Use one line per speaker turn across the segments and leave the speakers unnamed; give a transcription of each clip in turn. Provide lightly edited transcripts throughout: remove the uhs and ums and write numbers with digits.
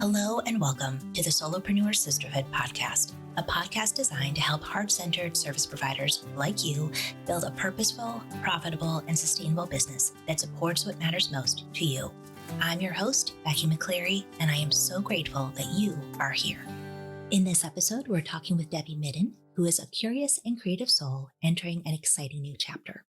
Hello and welcome to the Solopreneur Sisterhood Podcast, a podcast designed to help heart-centered service providers like you build a purposeful, profitable, and sustainable business that supports what matters most to you. I'm your host, Becky McCleery, and I am so grateful that you are here. In this episode, we're talking with Debbie Midden, who is a curious and creative soul entering an exciting new chapter.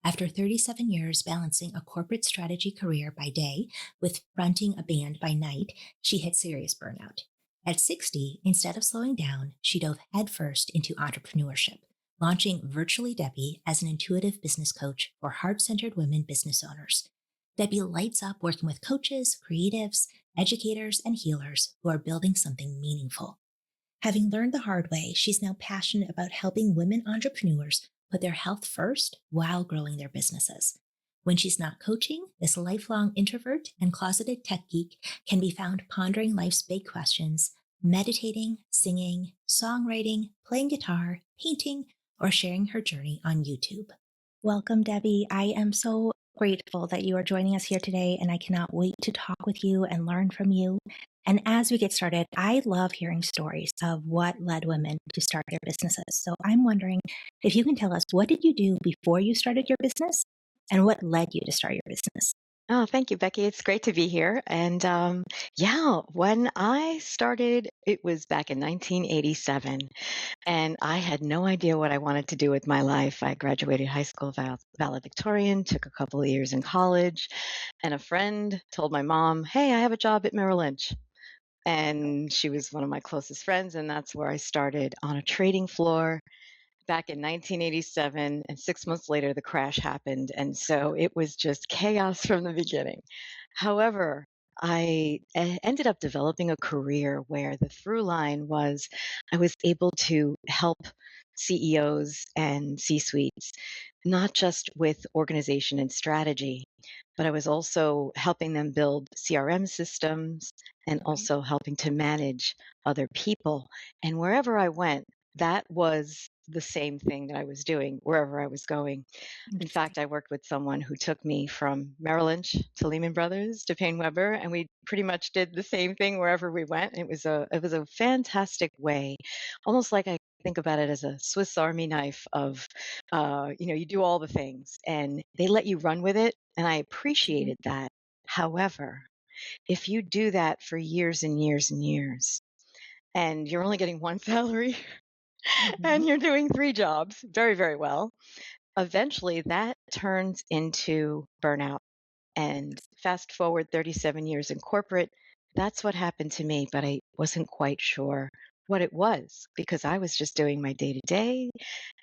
After 37 years balancing a corporate strategy career by day with fronting a band by night, she hit serious burnout. At 60, instead of slowing down, she dove headfirst into entrepreneurship, launching Virtually Debbie as an intuitive business coach for heart-centered women business owners. Debbie lights up working with coaches, creatives, educators, and healers who are building something meaningful. Having learned the hard way, she's now passionate about helping women entrepreneurs put their health first while growing their businesses. When she's not coaching, this lifelong introvert and closeted tech geek can be found pondering life's big questions, meditating, singing, songwriting, playing guitar, painting, or sharing her journey on YouTube. Welcome, Debbie. I am so grateful that you are joining us here today, and I cannot wait to talk with you and learn from you. And as we get started, I love hearing stories of what led women to start their businesses. So I'm wondering if you can tell us, what did you do before you started your business and what led you to start your business?
Oh, thank you, Becky. It's great to be here. And when I started, it was back in 1987, and I had no idea what I wanted to do with my life. I graduated high school valedictorian, took a couple of years in college, and a friend told my mom, "Hey, I have a job at Merrill Lynch." And she was one of my closest friends, and that's where I started on a trading floor back in 1987. And 6 months later, the crash happened. And so it was just chaos from the beginning. However, I ended up developing a career where the through line was I was able to help CEOs and C-suites, not just with organization and strategy, but I was also helping them build CRM systems and also helping to manage other people. And wherever I went, that was the same thing that I was doing wherever I was going. In fact, I worked with someone who took me from Merrill Lynch to Lehman Brothers to Payne Weber, and we pretty much did the same thing wherever we went. It was a fantastic way, almost like I think about it as a Swiss Army knife of, you do all the things and they let you run with it, and I appreciated that. However, if you do that for years and years and years, and you're only getting one salary and you're doing three jobs very, very well, eventually that turns into burnout. And fast forward 37 years in corporate, that's what happened to me, but I wasn't quite sure what it was because I was just doing my day to day,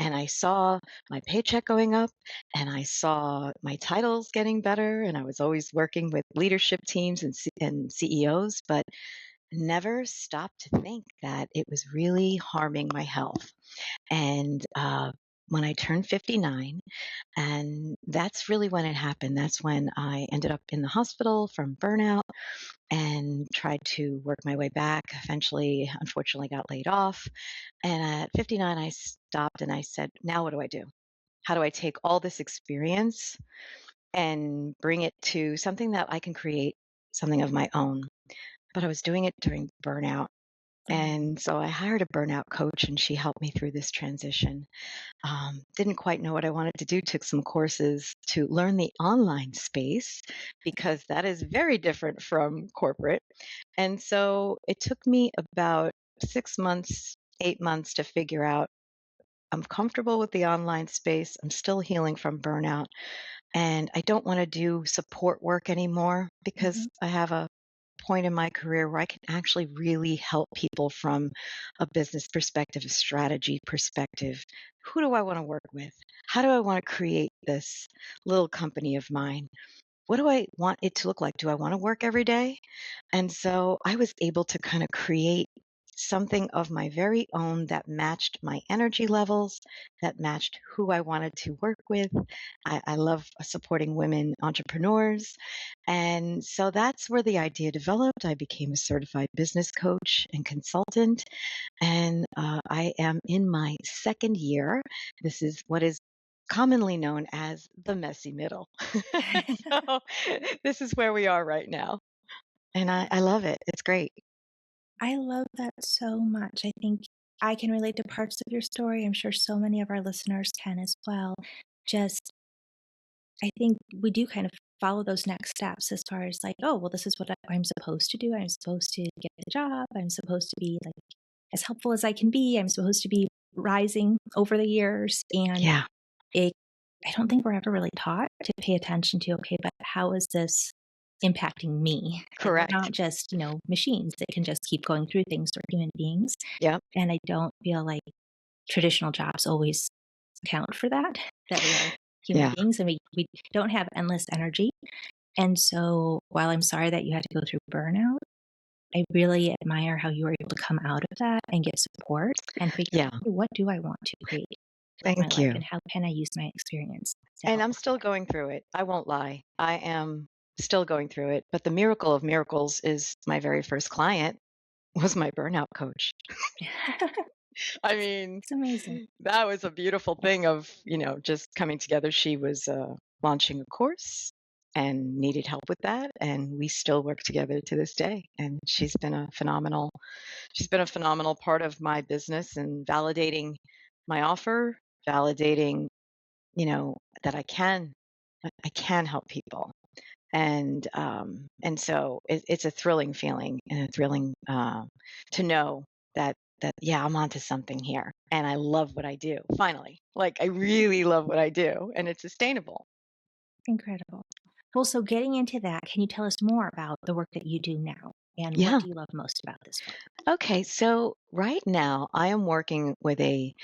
and I saw my paycheck going up and I saw my titles getting better, and I was always working with leadership teams and CEOs, but never stopped to think that it was really harming my health. And when I turned 59, and that's really when it happened. That's when I ended up in the hospital from burnout and tried to work my way back. Eventually, unfortunately, got laid off. And at 59, I stopped and I said, now what do I do? How do I take all this experience and bring it to something that I can create something of my own? But I was doing it during burnout. And so I hired a burnout coach, and she helped me through this transition. Didn't quite know what I wanted to do, took some courses to learn the online space because that is very different from corporate. And so it took me about 6 months, 8 months to figure out I'm comfortable with the online space. I'm still healing from burnout, and I don't want to do support work anymore because I have a point in my career where I can actually really help people from a business perspective, a strategy perspective. Who do I want to work with? How do I want to create this little company of mine? What do I want it to look like? Do I want to work every day? And so I was able to kind of create something of my very own that matched my energy levels, that matched who I wanted to work with. I love supporting women entrepreneurs. And so that's where the idea developed. I became a certified business coach and consultant. And I am in my second year. This is what is commonly known as the messy middle. So this is where we are right now. And I love it. It's great.
I love that so much. I think I can relate to parts of your story. I'm sure so many of our listeners can as well. Just, I think we do kind of follow those next steps as far as like, oh, well, this is what I'm supposed to do. I'm supposed to get the job. I'm supposed to be like as helpful as I can be. I'm supposed to be rising over the years. And
Yeah,
it, I don't think we're ever really taught to pay attention to, okay, but how is this impacting me? And we're
correct.
not just, machines that can just keep going through things. We're human beings.
Yep.
And I don't feel like traditional jobs always account for that we are human
Yeah.
beings and we don't have endless energy. And so while I'm sorry that you had to go through burnout, I really admire how you were able to come out of that and get support and figure
Yeah.
out, "Hey, what do I want to create with my
Thank
life
you.
and how can I use my experience to
And
help?"
I'm still going through it. I won't lie. I am still going through it. But the miracle of miracles is my very first client was my burnout coach. I mean,
It's amazing.
that was a beautiful thing of, just coming together. She was launching a course and needed help with that. And we still work together to this day. And she's been a phenomenal part of my business and validating my offer, validating, that I can help people. And so it's a thrilling feeling and a thrilling to know that yeah, I'm onto something here, and I love what I do. Finally, like I really love what I do, and it's sustainable.
Incredible. Well, so getting into that, can you tell us more about the work that you do now and what
Yeah.
do you love most about this work?
Okay. So right now, I am working with a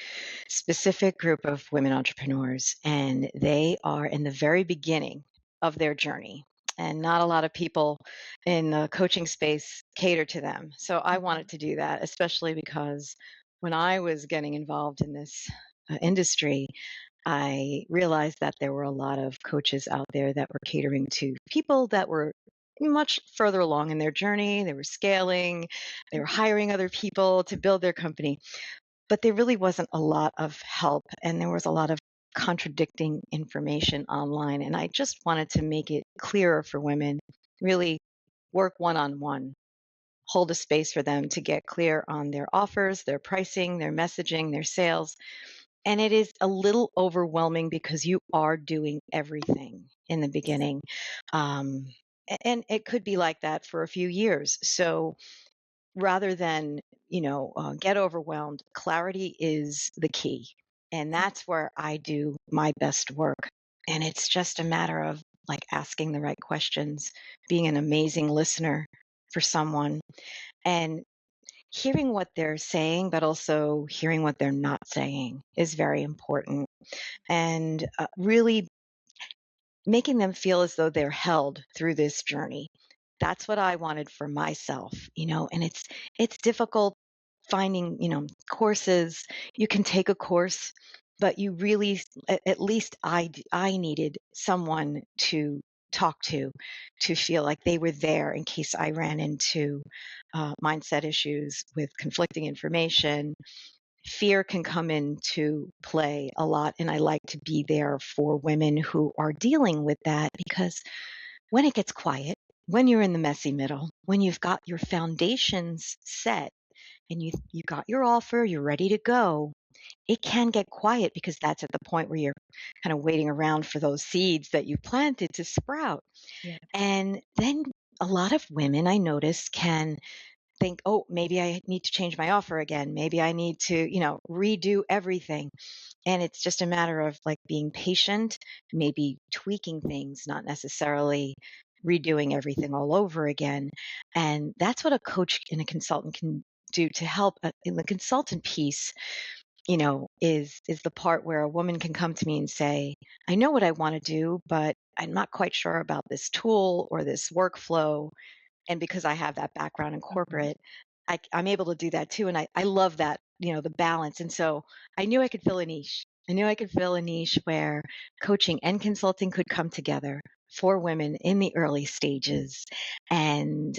specific group of women entrepreneurs, and they are in the very beginning of their journey. And not a lot of people in the coaching space cater to them. So I
Mhm.
wanted to do that, especially because when I was getting involved in this industry, I realized that there were a lot of coaches out there that were catering to people that were much further along in their journey. They were scaling, they were hiring other people to build their company, but there really wasn't a lot of help, and there was a lot of contradicting information online. And I just wanted to make it clearer for women, really work one on one, hold a space for them to get clear on their offers, their pricing, their messaging, their sales. And it is a little overwhelming because you are doing everything in the beginning. Um, and it could be like that for a few years. So rather than get overwhelmed, clarity is the key, and that's where I do my best work. And it's just a matter of like asking the right questions, being an amazing listener for someone, and hearing what they're saying, but also hearing what they're not saying is very important, and really making them feel as though they're held through this journey. That's what I wanted for myself, and it's difficult finding, courses. You can take a course, but you really, at least I needed someone to talk to feel like they were there in case I ran into mindset issues with conflicting information. Fear can come into play a lot, and I like to be there for women who are dealing with that, because when it gets quiet, when you're in the messy middle, when you've got your foundations set and you got your offer, you're ready to go, it can get quiet because that's at the point where you're kind of waiting around for those seeds that you planted to sprout.
Yeah.
And then a lot of women I notice can think, oh, maybe I need to change my offer again. Maybe I need to, redo everything. And it's just a matter of like being patient, maybe tweaking things, not necessarily redoing everything all over again. And that's what a coach and a consultant can do to help. In the consultant piece, is the part where a woman can come to me and say, I know what I want to do, but I'm not quite sure about this tool or this workflow. And because I have that background in
Mhm.
corporate, I'm able to do that too. And I love that, the balance. And so I knew I could fill a niche. I knew I could fill a niche where coaching and consulting could come together for women in the early stages. And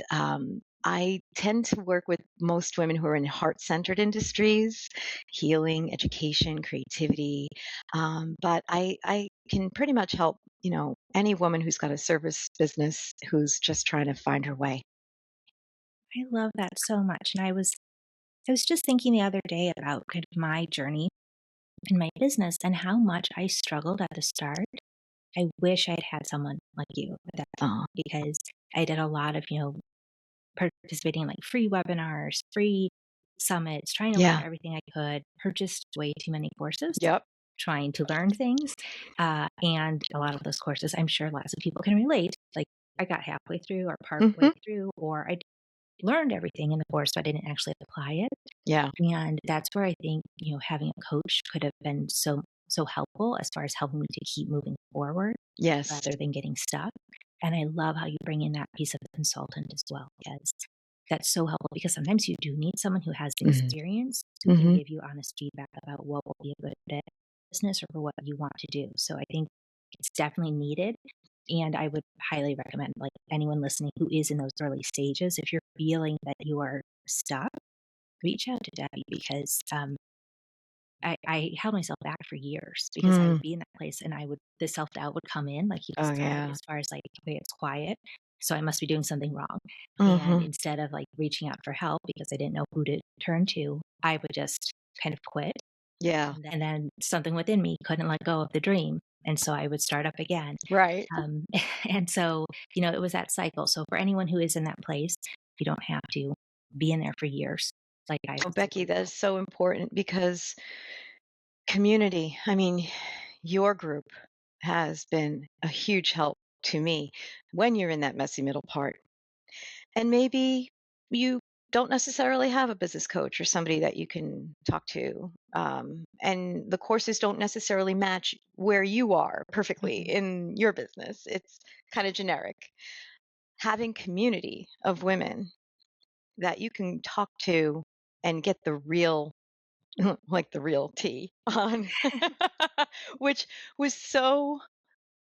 I tend to work with most women who are in heart centered industries, healing, education, creativity. But I can pretty much help, any woman who's got a service business who's just trying to find her way.
I love that so much. And I was just thinking the other day about kind of my journey in my business and how much I struggled at the start. I wish I'd had someone like you at that time
Oh,
because I did a lot of, participating in like free webinars, free summits, trying to learn
yeah.
everything I could, purchased way too many courses,
Yep.
trying to learn things. And a lot of those courses, I'm sure lots of people can relate. Like I got halfway through or part way
Hmm.
through, or I learned everything in the course, but I didn't actually apply it.
Yeah.
And that's where I think, having a coach could have been so helpful as far as helping me to keep moving forward
Yes.
rather than getting stuck. And I love how you bring in that piece of the consultant as well, because that's so helpful because sometimes you do need someone who has the
Hmm.
experience who can
Hmm.
give you honest feedback about what will be a good fit business or for what you want to do. So I think it's definitely needed. And I would highly recommend like anyone listening who is in those early stages, if you're feeling that you are stuck, reach out to Debbie because I held myself back for years because I
Mm.
would be in that place and the self doubt would come in, like you
Oh,
described,
yeah.
as far as like, okay, it's quiet. So I must be doing something wrong. And
Hmm.
instead of like reaching out for help because I didn't know who to turn to, I would just kind of quit.
Yeah.
And then something within me couldn't let go of the dream. And so I would start up again.
Right.
Um, and so, it was that cycle. So for anyone who is in that place, you don't have to be in there for years like I
Oh,
was
Becky,
able
that
to.
is so important because community, I mean, your group has been a huge help to me when you're in that messy middle part. And maybe you don't necessarily have a business coach or somebody that you can talk to. And the courses don't necessarily match where you are perfectly
Mhm.
in your business. It's kind of generic. Having community of women that you can talk to and get the real like the real tea on, which was so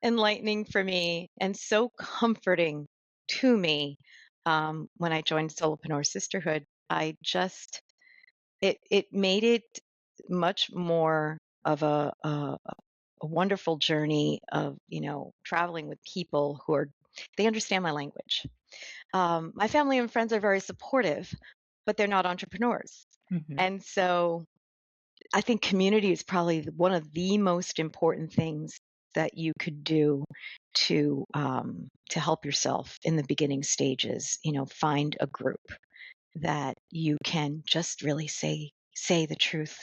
enlightening for me and so comforting to me when I joined Solopreneur Sisterhood. I just it made it much more of a wonderful journey of traveling with people who are they understand my language. My family and friends are very supportive, but they're not entrepreneurs,
Mhm.
and so I think community is probably one of the most important things that you could do to help yourself in the beginning stages. Find a group that you can just really say the truth.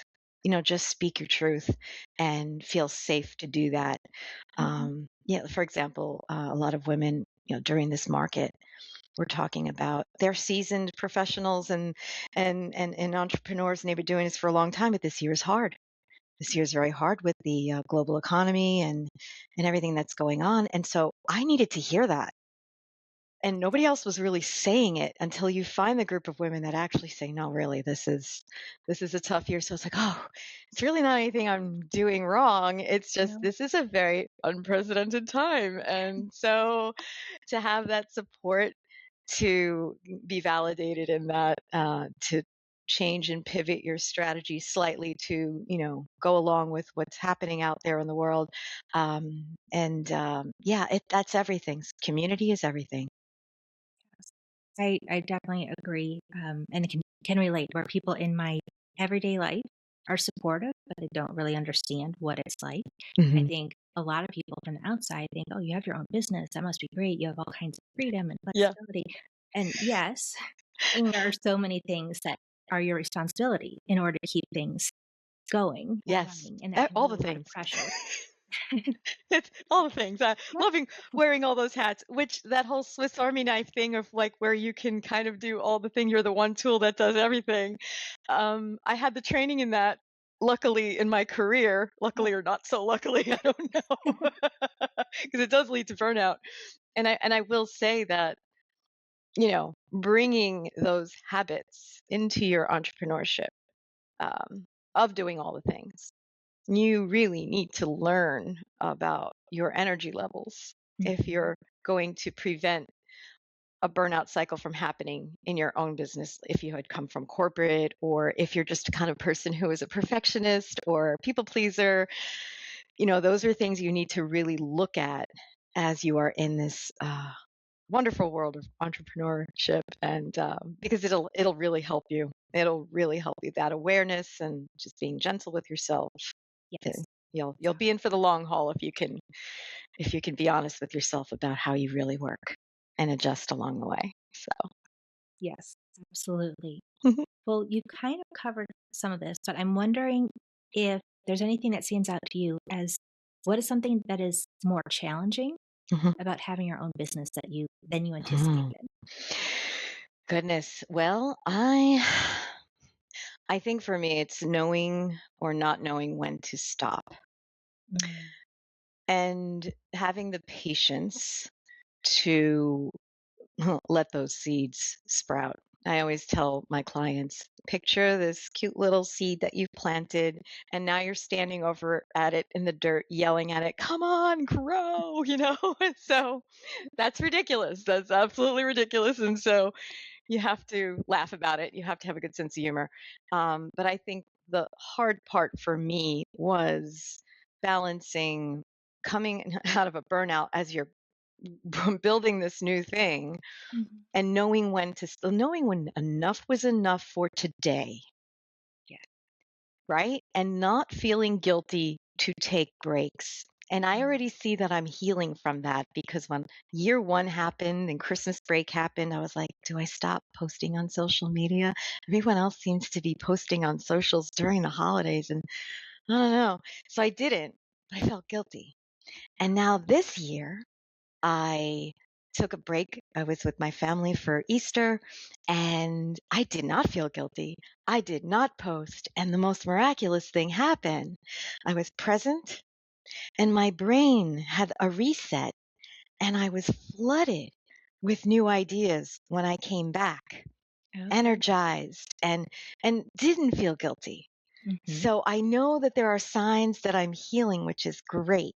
Just speak your truth and feel safe to do that.
Mhm.
Yeah, for example, a lot of women, during this market, we're talking about they're seasoned professionals and entrepreneurs, and they've been doing this for a long time. But this year is hard. This year is very hard with the global economy and everything that's going on. And so I needed to hear that. And nobody else was really saying it until you find the group of women that actually say, "No, really, this is a tough year." So it's like, oh, it's really not anything I'm doing wrong. It's just
No.
this is a very unprecedented time. And so to have that support to be validated in that, to change and pivot your strategy slightly to, go along with what's happening out there in the world. Yeah, that's everything. Community is everything.
I definitely agree, and can relate where people in my everyday life are supportive, but they don't really understand what it's like. I
Hmm.
think a lot of people from the outside think, "Oh, you have your own business. That must be great. You have all kinds of freedom and
Yeah.
flexibility." And yes, and there are so many things that are your responsibility in order to keep things going and
Yes.
running, and that can
All
be
the
a lot of
things.
pressure.
It's all the things.
Yeah.
Loving wearing all those hats, which that whole Swiss Army knife thing of like where you can kind of do all the thing. You're the one tool that does everything. I had the training in that. Luckily, in my career, luckily or not so luckily, I don't know, because it does lead to burnout. And I will say that bringing those habits into your entrepreneurship, of doing all the things, you really need to learn about your energy levels if
Mhm.
you're going to prevent a burnout cycle from happening in your own business. If you had come from corporate, or if you're just the kind of person who is a perfectionist or people pleaser, those are things you need to really look at as you are in this wonderful world of entrepreneurship, and because it'll really help you. It'll really help you, that awareness and just being gentle with yourself.
Yes.
You'll be in for the long haul if you can be honest with yourself about how you really work and adjust along the way. So
Yes, absolutely. Well, you kind of covered some of this, but I'm wondering if there's anything that stands out to you as what is something that is more challenging
Mhm.
about having your own business than you
Mhm.
anticipated?
Goodness. Well, I think for me it's knowing or not knowing when to stop
Mm.
and having the patience to let those seeds sprout. I always tell my clients, picture this cute little seed that you've planted, and now you're standing over at it in the dirt, yelling at it, come on, grow, And so that's ridiculous. That's absolutely ridiculous. And so you have to laugh about it. You have to have a good sense of humor. But I think the hard part for me was balancing coming out of a burnout as you're building this new thing
Mhm.
and knowing when enough was enough for today,
Yeah.
right? And not feeling guilty to take breaks. And I
Mm.
already see that I'm healing from that because when year one happened and Christmas break happened, I was like, do I stop posting on social media? Everyone else seems to be posting on socials during the holidays. And I don't know. So I didn't, but I felt guilty. And now this year, I took a break. I was with my family for Easter and I did not feel guilty. I did not post. And the most miraculous thing happened. I was present and my brain had a reset and I was flooded with new ideas when I came back,
Okay.
energized and didn't feel guilty.
Mhm.
So I know that there are signs that I'm healing, which is great.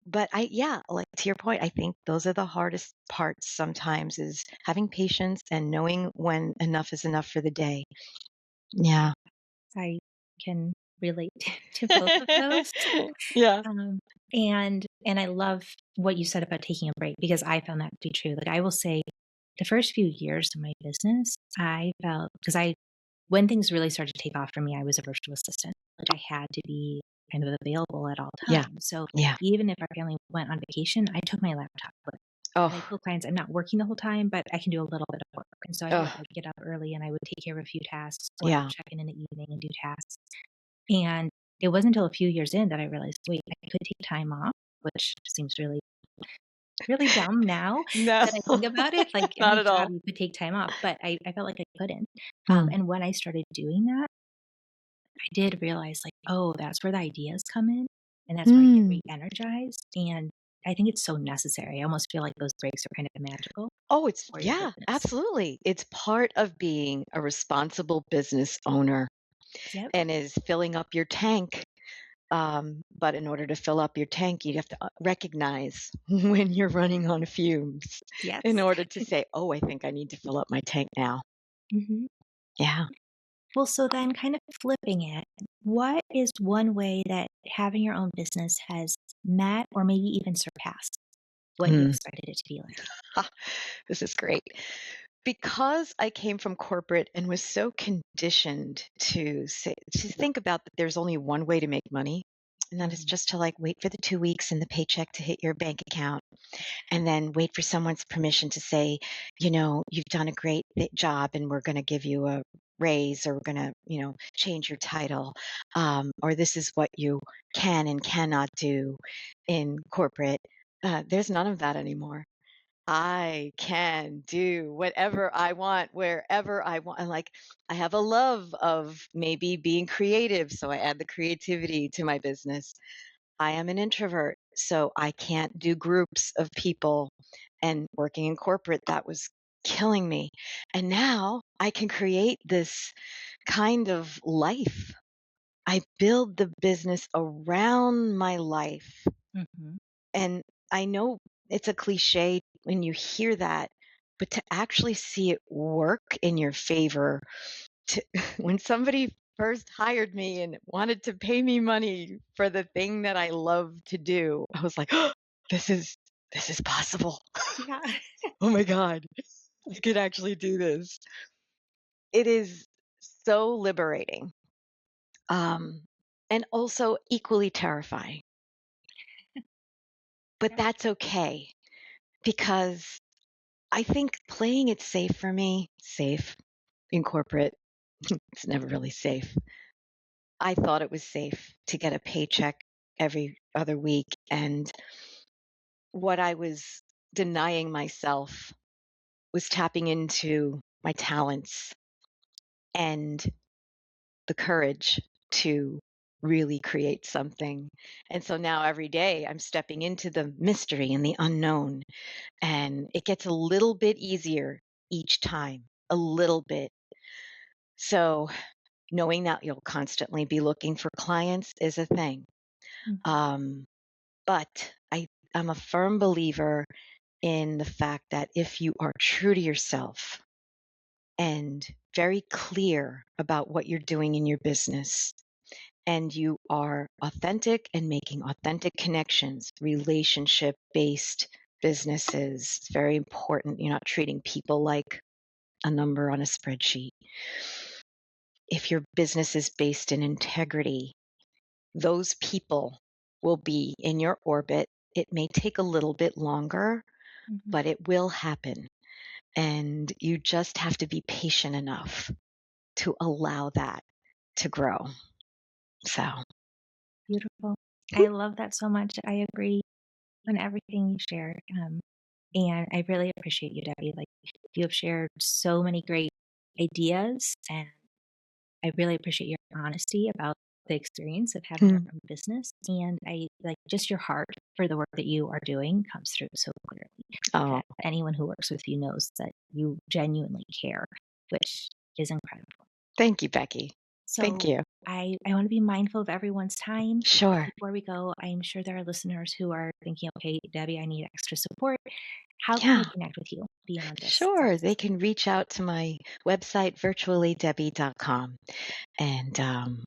But yeah, like to your point, I think those are the hardest parts sometimes is having patience and knowing when enough is enough for the day. Yeah.
I can relate to both of those.
Yeah.
Um, and I love what you said about taking a break because I found that to be true. Like I will say the first few years of my business, I felt because I when things really started to take off for me, I was a virtual assistant. Like I had to be kind of available at all
Yeah.
times. So
Yeah.
even if our family went on vacation, I took my laptop with me. And I
Oh,
told clients I'm not working the whole time, but I can do a little bit of work. And so I would
oh,
like get up early and I would take care of a few tasks or I would
yeah.
check in the evening and do tasks. And it wasn't until a few years in that I realized, wait, I could take time off, which seems really, really dumb now
No,
that I think about it. Like
not
any
at
job
all.
you could take time off, but I felt like I couldn't.
Mm.
And when I started doing that, I did realize like, oh, that's where the ideas come in and that's where I get
Mm.
re-energized. And I think it's so necessary. I almost feel like those breaks are kind of magical
Oh, it's
for your
yeah,
business.
absolutely. It's part of being a responsible business owner
Yep.
and is filling up your tank. But in order to fill up your tank, you have to recognize when you're running on fumes in
Yes.
order to say, oh, I think I need to fill up my tank now.
Hmm.
Yeah.
Well, so then kind of flipping it, what is one way that having your own business has met or maybe even surpassed what you
Mm.
expected it to be like?
Ha, this is great. Because I came from corporate and was so conditioned to think about that there's only one way to make money, and that is
Mm.
just to like wait for the 2 weeks and the paycheck to hit your bank account and then wait for someone's permission to say, you've done a great job and we're going to give you a raise or we're going to, change your title. Or this is what you can and cannot do in corporate. There's none of that anymore. I can do whatever I want, wherever I want. And like, I have a love of maybe being creative. So I add the creativity to my business. I am an introvert, so I can't do groups of people. And working in corporate, that was killing me. And now I can create this kind of life. I build the business around my life.
Hmm.
And I know it's a cliche when you hear that, but to actually see it work in your favor, to, when somebody first hired me and wanted to pay me money for the thing that I love to do, I was like, oh, this is this is possible.
Yeah.
Oh my God, I could actually do this. It is so liberating, um, and also equally terrifying. But
Yeah.
that's okay because I think playing it safe for me, safe in corporate, it's never really safe. I thought it was safe to get a paycheck every other week. And what I was denying myself was tapping into my talents and the courage to really create something. And so now every day I'm stepping into the mystery and the unknown, and it gets a little bit easier each time, a little bit. So knowing that you'll constantly be looking for clients is a thing.
Mhm.
Um, but I'm a firm believer in the fact that if you are true to yourself and very clear about what you're doing in your business, and you are authentic and making authentic connections, relationship based businesses, it's very important. You're not treating people like a number on a spreadsheet. If your business is based in integrity, those people will be in your orbit. It may take a little bit longer,
Mhm.
but it will happen. And you just have to be patient enough to allow that to grow. So,
Beautiful. I love that so much. I agree on everything you shared. And I really appreciate you, Debbie. Like, you have shared so many great ideas, and I really appreciate your honesty about the experience of having your
mm,
own business. And I like just your heart for the work that you are doing comes through so clearly.
oh,
That anyone who works with you knows that you genuinely care, which is incredible.
thank you, Becky. Thank
So
you.
I want to be mindful of everyone's time.
Sure.
Before we go, I'm sure there are listeners who are thinking, okay, Debbie, I need extra support. How can they
Yeah.
connect with you beyond this
Sure. They
service?
can reach out to my website, virtuallydebbie.com. And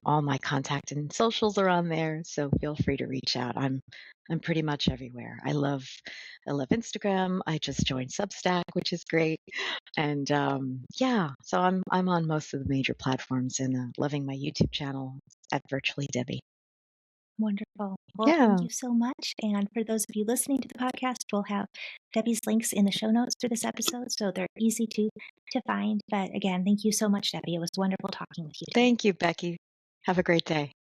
all my contact and socials are on there, so feel free to reach out. I'm pretty much everywhere. I love Instagram. I just joined Substack, which is great. And yeah, so I'm on most of the major platforms, and loving my YouTube channel at Virtually Debbie.
Wonderful. Well, thank
Yeah.
you so much. And for those of you listening to the podcast, we'll have Debbie's links in the show notes for this episode, so they're easy to find. But again, thank you so much, Debbie. It was wonderful talking with you today.
Thank you, Becky. Have a great day.